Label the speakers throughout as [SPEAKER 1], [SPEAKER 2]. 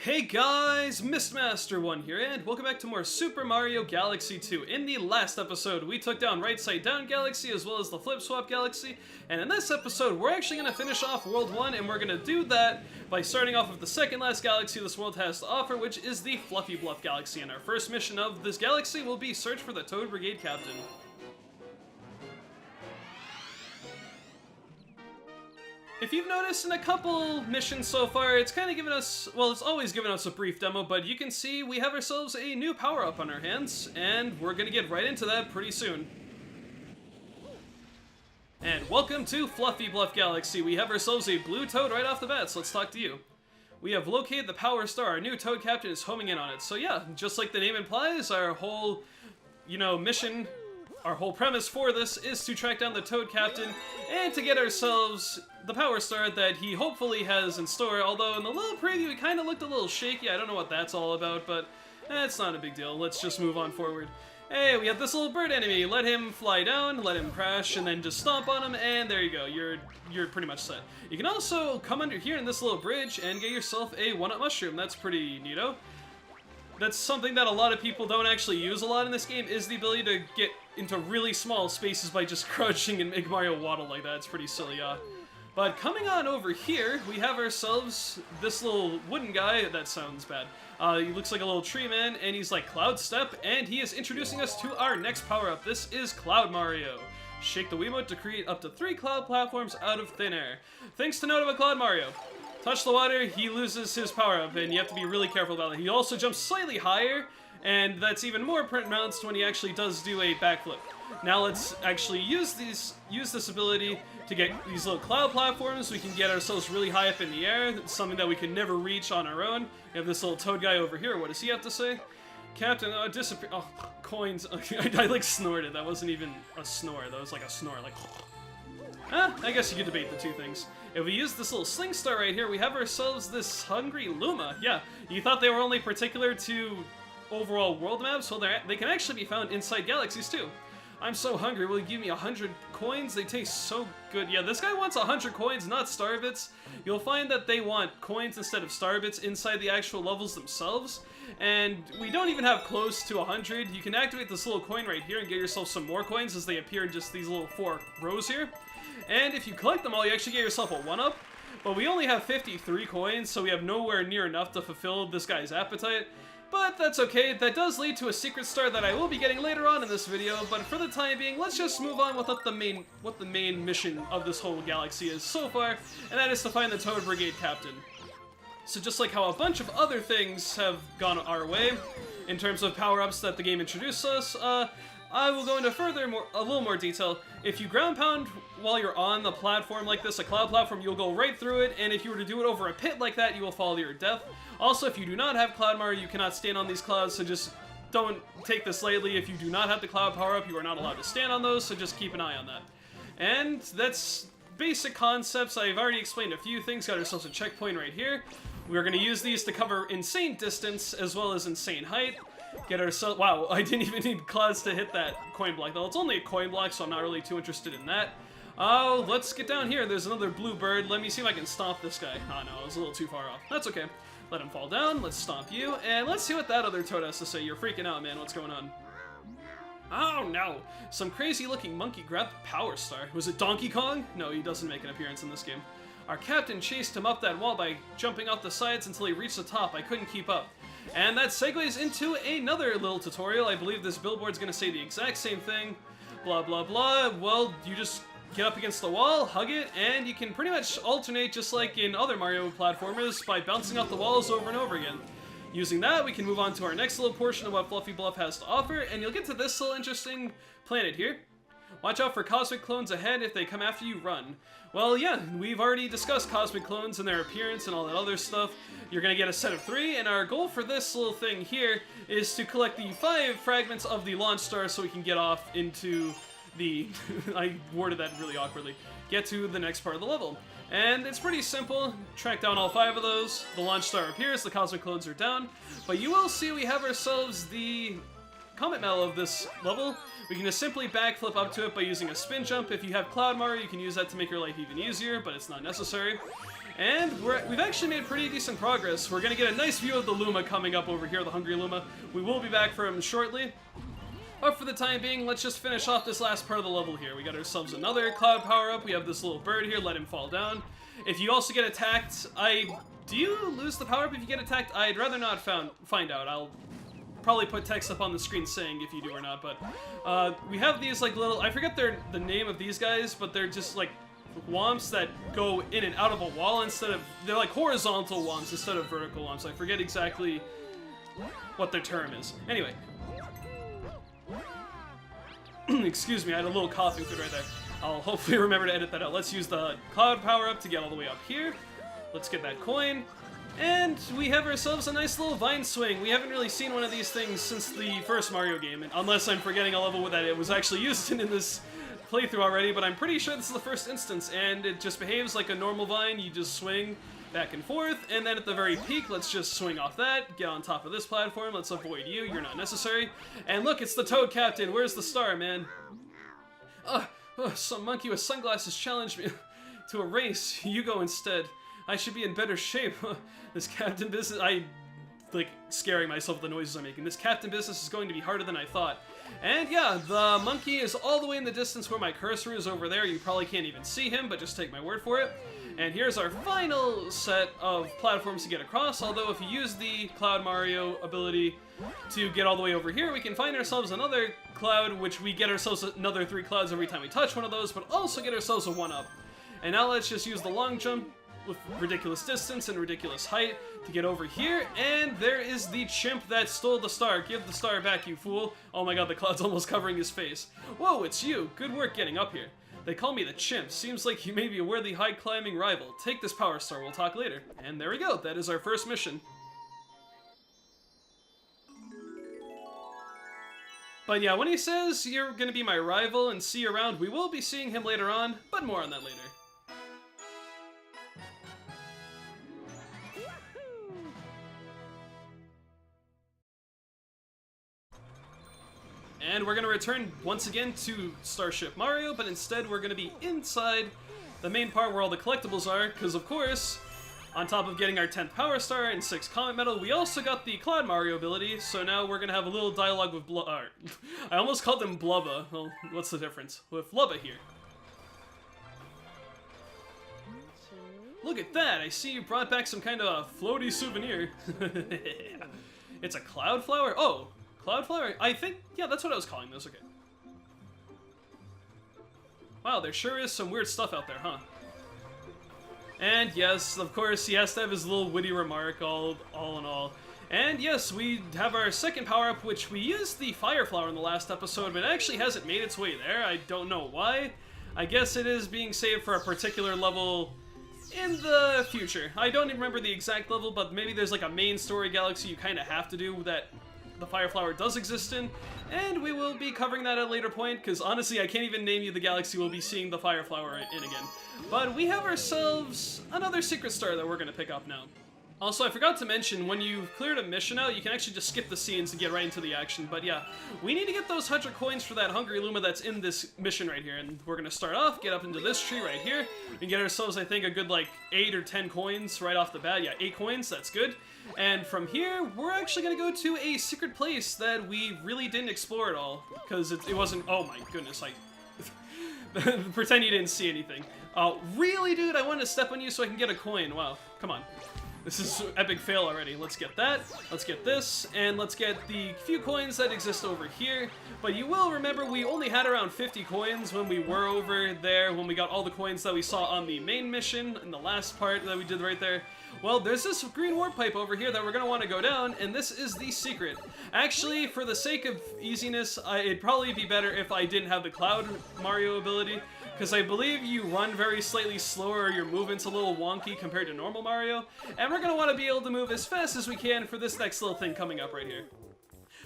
[SPEAKER 1] Hey guys, Mistmaster1 here, and welcome back to more Super Mario Galaxy 2. In the last episode, we took down Right Side Down Galaxy as well as the Flip Swap Galaxy, and in this episode, we're actually going to finish off World 1, and we're going to do that by starting off with the second last galaxy this world has to offer, which is the Fluffy Bluff Galaxy, and our first mission of this galaxy will be search for the Toad Brigade Captain. If you've noticed in a couple missions so far, it's kind of given us, well, it's always given us a brief demo, but you can see we have ourselves a new power-up on our hands, and we're going to get right into that pretty soon. And welcome to Fluffy Bluff Galaxy. We have ourselves a blue toad right off the bat, so let's talk to you. We have located the Power Star. Our new Toad Captain is homing in on it. So yeah, just like the name implies, our whole, mission, our whole premise for this is to track down the Toad Captain and to get ourselves the Power Star that he hopefully has in store, although in the little preview it kind of looked a little shaky. I don't know what that's all about, but it's not a big deal. Let's just move on forward. Hey, we have this little bird enemy. Let him fly down, let him crash, and then just stomp on him, and there you go. You're pretty much set. You can also come under here in this little bridge and get yourself a one-up mushroom. That's pretty neato. That's something that a lot of people don't actually use a lot in this game, is the ability to get into really small spaces by just crouching and make Mario waddle like that. It's pretty silly, But coming on over here, we have ourselves this little wooden guy. That sounds bad. He looks like a little tree man, and he's like Cloud Step, and he is introducing us to our next power-up. This is Cloud Mario. Shake the Wiimote to create up to 3 cloud platforms out of thin air. Things to note about Cloud Mario. Touch the water, he loses his power-up, and you have to be really careful about it. He also jumps slightly higher, and that's even more pronounced when he actually does do a backflip. Now let's actually use this ability to get these little cloud platforms. We can get ourselves really high up in the air. It's something that we could never reach on our own. We have this little toad guy over here. What does he have to say? Captain, disappear. Oh, coins. I like snorted. That wasn't even a snore. That was like a snore. Like, I guess you could debate the two things. If we use this little sling star right here, we have ourselves this hungry Luma. Yeah, you thought they were only particular to overall world maps? Well, they can actually be found inside galaxies too. I'm so hungry, will you give me 100 coins? They taste so good. Yeah, this guy wants 100 coins, not star bits. You'll find that they want coins instead of star bits inside the actual levels themselves. And we don't even have close to 100. You can activate this little coin right here and get yourself some more coins as they appear in just these little 4 rows here. And if you collect them all, you actually get yourself a 1-up. But we only have 53 coins, so we have nowhere near enough to fulfill this guy's appetite. But that's okay. That does lead to a secret star that I will be getting later on in this video, but for the time being, let's just move on with what the main mission of this whole galaxy is so far, and that is to find the Toad Brigade Captain. So just like how a bunch of other things have gone our way, in terms of power-ups that the game introduced us, I will go into a little more detail. If you ground pound while you're on the platform like this, a cloud platform, you'll go right through it, and if you were to do it over a pit like that, you will fall to your death. Also, if you do not have Cloud Mario, you cannot stand on these clouds, so just don't take this lightly. If you do not have the cloud power-up, you are not allowed to stand on those, so just keep an eye on that. And that's basic concepts. I've already explained a few things. Got ourselves a checkpoint right here. We're going to use these to cover insane distance as well as insane height. Get ourselves... Wow, I didn't even need clouds to hit that coin block. Though it's only a coin block, so I'm not really too interested in that. Oh, let's get down here. There's another blue bird. Let me see if I can stomp this guy. Oh no, I was a little too far off. That's okay. Let him fall down. Let's stomp you. And let's see what that other toad has to say. You're freaking out, man. What's going on? Oh no! Some crazy looking monkey grabbed Power Star. Was it Donkey Kong? No, he doesn't make an appearance in this game. Our captain chased him up that wall by jumping off the sides until he reached the top. I couldn't keep up. And that segues into another little tutorial. I believe this billboard's gonna say the exact same thing. Blah, blah, blah. Well, you just get up against the wall, hug it, and you can pretty much alternate just like in other Mario platformers by bouncing off the walls over and over again. Using that, we can move on to our next little portion of what Fluffy Bluff has to offer, and you'll get to this little interesting planet here. Watch out for cosmic clones ahead. If they come after you, run. Well, yeah, we've already discussed cosmic clones and their appearance and all that other stuff. You're going to get a set of 3, and our goal for this little thing here is to collect the 5 fragments of the launch star so we can get off into the... I worded that really awkwardly. Get to the next part of the level. And it's pretty simple. Track down all 5 of those. The launch star appears, the cosmic clones are down. But you will see we have ourselves the Comet Medal of this level. We can just simply backflip up to it by using a spin jump. If you have Cloud Mario, you can use that to make your life even easier, but it's not necessary. And we've actually made pretty decent progress. We're going to get a nice view of the Luma coming up over here, the Hungry Luma. We will be back for him shortly. But for the time being, let's just finish off this last part of the level here. We got ourselves another cloud power-up. We have this little bird here, let him fall down. If you also get attacked, do you lose the power-up if you get attacked? I'd rather not find out. I'll probably put text up on the screen saying if you do or not, but we have these like little, I forget the name of these guys, but they're just like womps that go in and out of a wall they're like horizontal womps instead of vertical womps. I forget exactly what their term is. Anyway. Excuse me, I had a little coughing fit right there. I'll hopefully remember to edit that out. Let's use the cloud power-up to get all the way up here. Let's get that coin. And we have ourselves a nice little vine swing. We haven't really seen one of these things since the first Mario game, unless I'm forgetting a level that it was actually used in this playthrough already, but I'm pretty sure this is the first instance, and it just behaves like a normal vine. You just swing back and forth, and then at the very peak, let's just swing off that, get on top of this platform, let's avoid you, you're not necessary. And look, it's the Toad Captain. Where's the star, man? Some monkey with sunglasses challenged me to a race. You go instead. I should be in better shape. This captain business, like scaring myself with the noises I'm making. This captain business is going to be harder than I thought. And yeah, the monkey is all the way in the distance where my cursor is over there. You probably can't even see him, but just take my word for it. And here's our final set of platforms to get across, although if you use the Cloud Mario ability to get all the way over here, we can find ourselves another cloud, which we get ourselves another 3 clouds every time we touch one of those, but also get ourselves a 1-up. And now let's just use the long jump with ridiculous distance and ridiculous height to get over here, and there is the chimp that stole the star. Give the star back, you fool. Oh my god, the cloud's almost covering his face. Whoa, it's you. Good work getting up here. They call me the chimp. Seems like you may be a worthy high-climbing rival. Take this power star, we'll talk later. And there we go, that is our first mission. But yeah, when he says you're gonna be my rival and see you around, we will be seeing him later on, but more on that later. And we're going to return once again to Starship Mario, but instead we're going to be inside the main part where all the collectibles are, because of course, on top of getting our 10th Power Star and 6 Comet Medal, we also got the Cloud Mario ability, so now we're going to have a little dialogue with I almost called him Blubba. Well, what's the difference? With Flubba here. Look at that! I see you brought back some kind of floaty souvenir. It's a cloud flower? Oh! Cloudflower? I think, yeah, that's what I was calling this, okay. Wow, there sure is some weird stuff out there, huh? And yes, of course, he has to have his little witty remark, all in all. And yes, we have our second power-up, which we used the Fire Flower in the last episode, but it actually hasn't made its way there. I don't know why. I guess it is being saved for a particular level in the future. I don't even remember the exact level, but maybe there's like a main story galaxy you kind of have to do that the Fire Flower does exist in, and we will be covering that at a later point, because honestly, I can't even name you the galaxy we'll be seeing the Fire Flower in again. But we have ourselves another secret star that we're going to pick up now. Also, I forgot to mention, when you've cleared a mission out, you can actually just skip the scenes and get right into the action. But yeah, we need to get those 100 coins for that Hungry Luma that's in this mission right here. And we're going to start off, get up into this tree right here, and get ourselves, I think, a good, like, 8 or 10 coins right off the bat. Yeah, 8 coins, that's good. And from here, we're actually going to go to a secret place that we really didn't explore at all. Because it wasn't... Oh my goodness, pretend you didn't see anything. Really, dude? I wanted to step on you so I can get a coin. Wow, come on. This is an epic fail already. Let's get that, let's get this, and let's get the few coins that exist over here. But you will remember we only had around 50 coins when we were over there, when we got all the coins that we saw on the main mission in the last part that we did right there. Well, there's this green warp pipe over here that we're going to want to go down, and this is the secret. Actually, for the sake of easiness, it'd probably be better if I didn't have the Cloud Mario ability, because I believe you run very slightly slower, or your movement's a little wonky compared to normal Mario, and we're going to want to be able to move as fast as we can for this next little thing coming up right here.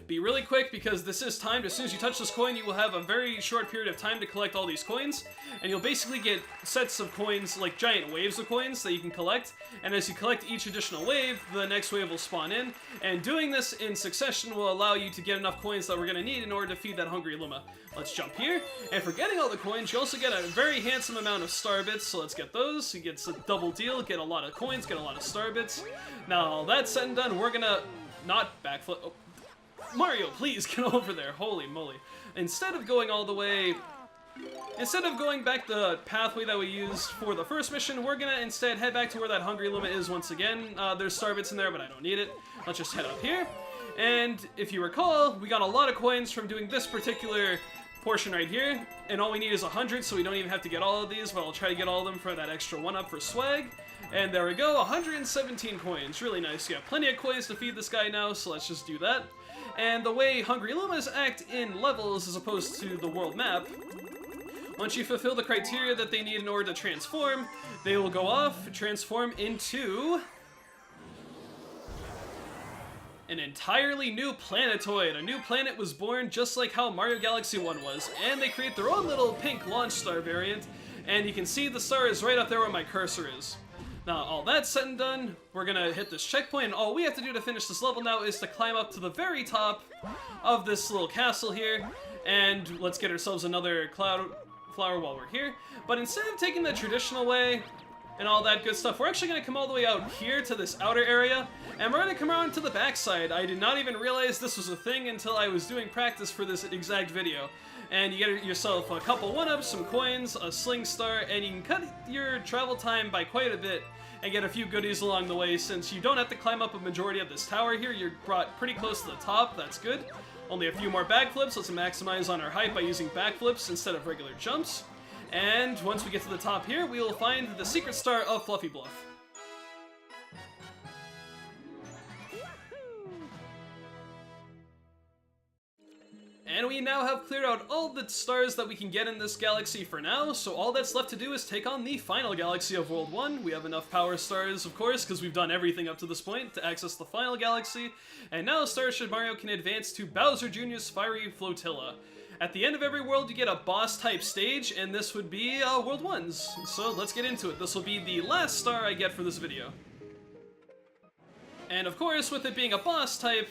[SPEAKER 1] Be really quick because this is timed. As soon as you touch this coin, you will have a very short period of time to collect all these coins, and you'll basically get sets of coins, like giant waves of coins that you can collect, and as you collect each additional wave, the next wave will spawn in, and doing this in succession will allow you to get enough coins that we're going to need in order to feed that hungry Luma. Let's jump here, and for getting all the coins, you also get a very handsome amount of star bits, so let's get those. You get a double deal, get a lot of coins, get a lot of star bits. Now, all that's said and done, we're gonna not backflip. Oh. Mario, please get over there. Holy moly. Instead of going back the pathway that we used for the first mission, we're gonna instead head back to where that hungry Luma is once again. There's star bits in there, but I don't need it. Let's just head up here. And if you recall, we got a lot of coins from doing this particular portion right here, and all we need is 100, so we don't even have to get all of these, but I'll try to get all of them for that extra 1-up for swag. And there we go, 117 coins. Really nice. You have plenty of coins to feed this guy now, so let's just do that. And the way Hungry Lumas act in levels as opposed to the world map, once you fulfill the criteria that they need in order to transform, they will go off, transform into an entirely new planetoid. A new planet was born just like how Mario Galaxy 1 was, and they create their own little pink launch star variant, and you can see the star is right up there where my cursor is. Now, all that's said and done, we're gonna hit this checkpoint, and all we have to do to finish this level now is to climb up to the very top of this little castle here, and let's get ourselves another cloud flower while we're here. But instead of taking the traditional way and all that good stuff, we're actually gonna come all the way out here to this outer area, and we're gonna come around to the backside. I did not even realize this was a thing until I was doing practice for this exact video. And you get yourself a couple 1-ups, some coins, a sling star, and you can cut your travel time by quite a bit and get a few goodies along the way. Since you don't have to climb up a majority of this tower here, you're brought pretty close to the top. That's good. Only a few more backflips. Let's maximize on our height by using backflips instead of regular jumps. And once we get to the top here, we will find the secret star of Fluffy Bluff. And we now have cleared out all the stars that we can get in this galaxy for now, so all that's left to do is take on the final galaxy of World 1. We have enough power stars, of course, because we've done everything up to this point to access the final galaxy, and now Starship Mario can advance to Bowser Jr.'s Fiery Flotilla. At the end of every world, you get a boss-type stage, and this would be World 1's. So let's get into it. This will be the last star I get for this video. And of course, with it being a boss-type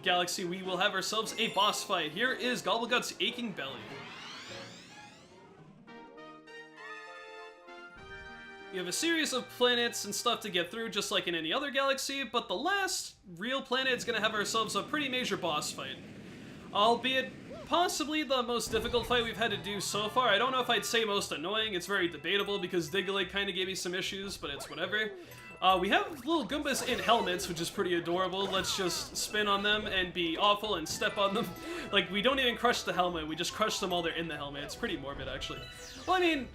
[SPEAKER 1] galaxy, we will have ourselves a boss fight. Here is Gobblegut's Aching Belly. You have a series of planets and stuff to get through, just like in any other galaxy, but the last real planet is going to have ourselves a pretty major boss fight. Albeit possibly the most difficult fight we've had to do so far. I don't know if I'd say most annoying. It's very debatable because Diglett kind of gave me some issues, but it's whatever. We have little Goombas in helmets, which is pretty adorable. Let's just spin on them and be awful and step on them. Like, we don't even crush the helmet, we just crush them while they're in the helmet. It's pretty morbid, actually. Well, I mean,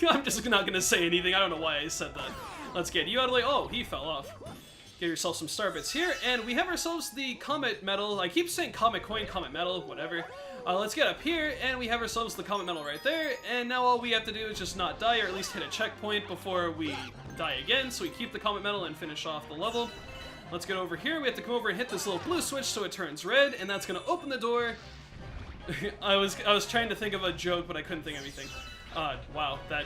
[SPEAKER 1] I'm just not gonna say anything. I don't know why I said that. Let's get you out of the way. Oh, he fell off. Get yourself some star bits here, and we have ourselves the Comet Medal. I keep saying Comet Coin, Comet Medal, whatever. Let's get up here, and we have ourselves the Comet Medal right there, and now all we have to do is just not die, or at least hit a checkpoint before we die again, so we keep the Comet Medal and finish off the level. Let's get over here. We have to come over and hit this little blue switch so it turns red, and that's going to open the door. I was trying to think of a joke, but I couldn't think of anything. Wow, that...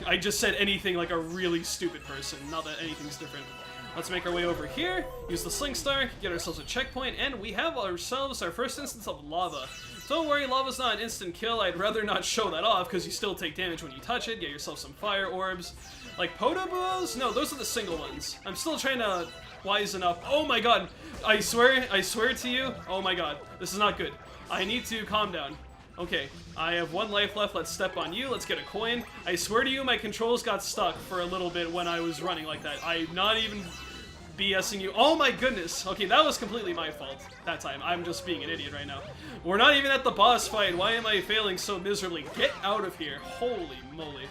[SPEAKER 1] I just said anything like a really stupid person, not that anything's different. Let's make our way over here, use the Sling Star, get ourselves a checkpoint, and we have ourselves our first instance of lava. Don't worry, lava's not an instant kill. I'd rather not show that off, because you still take damage when you touch it. Get yourself some fire orbs. Like Podobos? No, those are the single ones. I'm still trying to wisen up. Oh my god! I swear to you, oh my god, this is not good. I need to calm down. Okay, I have 1 life left. Let's step on you. Let's get a coin. I swear to you, my controls got stuck for a little bit when I was running like that. I'm not even BSing you. Oh my goodness. Okay, that was completely my fault that time. I'm just being an idiot right now. We're not even at the boss fight. Why am I failing so miserably? Get out of here. Holy moly.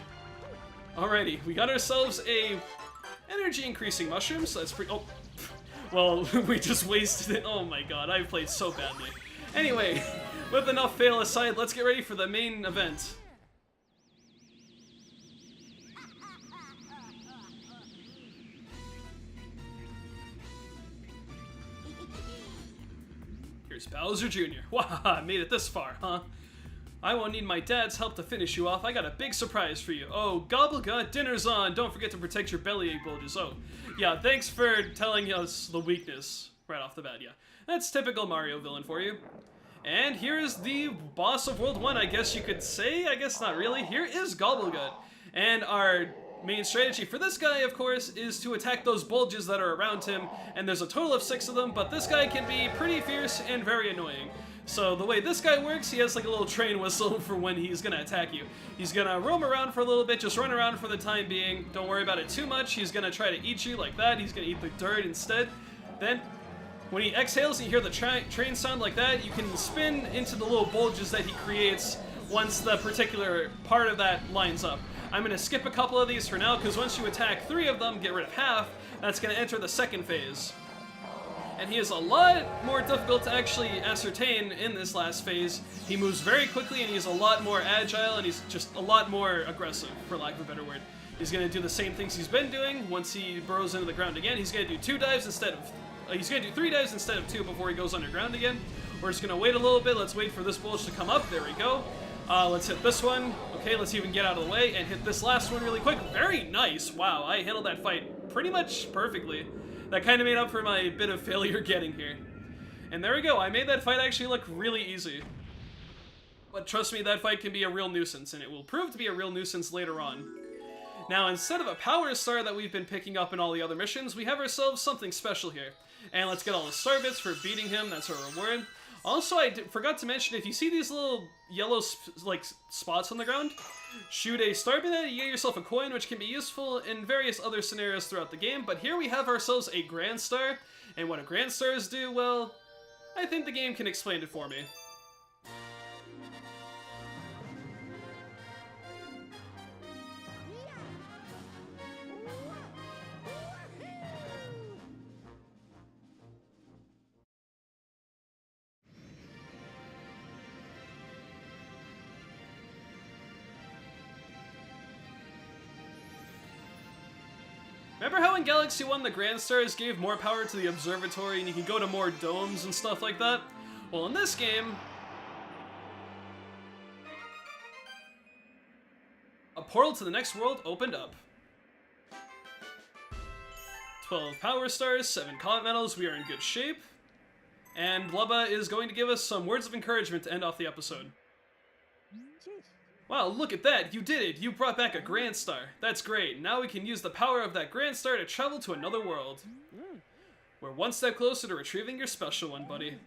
[SPEAKER 1] Alrighty, we got ourselves a energy increasing mushroom, so that's pretty... Oh, well, we just wasted it. Oh my god, I played so badly. Anyway, with enough fail aside, let's get ready for the main event. Here's Bowser Jr. Wow, I made it this far, huh? I won't need my dad's help to finish you off. I got a big surprise for you. Oh, Gobblegut, dinner's on. Don't forget to protect your bellyache bulges. Oh, yeah, thanks for telling us the weakness right off the bat, yeah. That's typical Mario villain for you. And here is the boss of World 1, I guess you could say. I guess not really. Here is Gobblegut. And our main strategy for this guy, of course, is to attack those bulges that are around him. And there's a total of 6 of them, but this guy can be pretty fierce and very annoying. So the way this guy works, he has like a little train whistle for when he's gonna attack you. He's gonna roam around for a little bit, just run around for the time being. Don't worry about it too much. He's gonna try to eat you like that. He's gonna eat the dirt instead. Then, when he exhales and you hear the train sound like that, you can spin into the little bulges that he creates once the particular part of that lines up. I'm gonna skip a couple of these for now, because once you attack 3 of them, get rid of half, that's gonna enter the second phase. And he is a lot more difficult to actually ascertain in this last phase. He moves very quickly and he's a lot more agile and he's just a lot more aggressive, for lack of a better word. He's going to do the same things he's been doing. Once he burrows into the ground again, he's going to do 3 dives instead of 2 before he goes underground again. We're just going to wait a little bit. Let's wait for this bulge to come up. There we go. Let's hit this one. Okay, let's even get out of the way and hit this last one really quick. Very nice. Wow, I handled that fight pretty much perfectly. That kind of made up for my bit of failure getting here. And there we go, I made that fight actually look really easy. But trust me, that fight can be a real nuisance, and it will prove to be a real nuisance later on. Now, instead of a power star that we've been picking up in all the other missions, we have ourselves something special here. And let's get all the star bits for beating him, that's our reward. Also, I forgot to mention, if you see these little yellow spots on the ground, shoot a star bit at it, you get yourself a coin, which can be useful in various other scenarios throughout the game. But here we have ourselves a Grand Star, and what a Grand Stars do, well, I think the game can explain it for me. Remember how in Galaxy 1 the Grand Stars gave more power to the observatory and you can go to more domes and stuff like that? Well, in this game, a portal to the next world opened up. 12 power stars, 7 comet medals, we are in good shape. And Blubba is going to give us some words of encouragement to end off the episode. Wow, look at that! You did it! You brought back a Grand Star! That's great! Now we can use the power of that Grand Star to travel to another world. We're one step closer to retrieving your special one, buddy.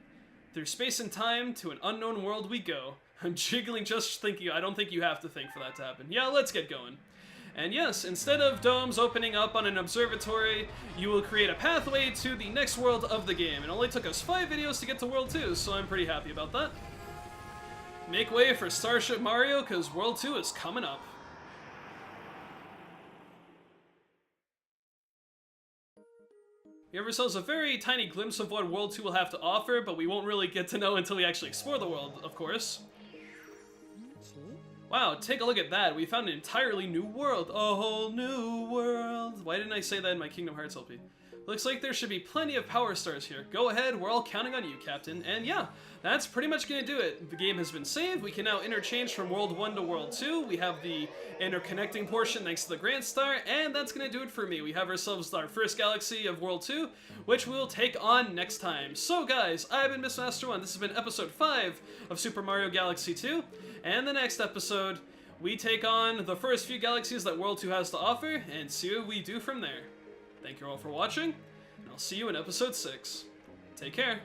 [SPEAKER 1] Through space and time, to an unknown world we go. I'm jiggling just thinking. I don't think you have to think for that to happen. Yeah, let's get going. And yes, instead of domes opening up on an observatory, you will create a pathway to the next world of the game. It only took us 5 videos to get to World 2, so I'm pretty happy about that. Make way for Starship Mario, because World 2 is coming up. We have ourselves a very tiny glimpse of what World 2 will have to offer, but we won't really get to know until we actually explore the world, of course. Wow, take a look at that. We found an entirely new world. A whole new world. Why didn't I say that in my Kingdom Hearts LP? Looks like there should be plenty of power stars here. Go ahead, we're all counting on you, Captain. And yeah, that's pretty much gonna do it. The game has been saved. We can now interchange from World 1 to World 2. We have the interconnecting portion thanks to the Grand Star, and that's gonna do it for me. We have ourselves our first galaxy of World 2, which we'll take on next time. So guys, I've been Mr.Master1. This has been episode 5 of Super Mario Galaxy 2, and the next episode, we take on the first few galaxies that World 2 has to offer, and see what we do from there. Thank you all for watching, and I'll see you in episode 6. Take care.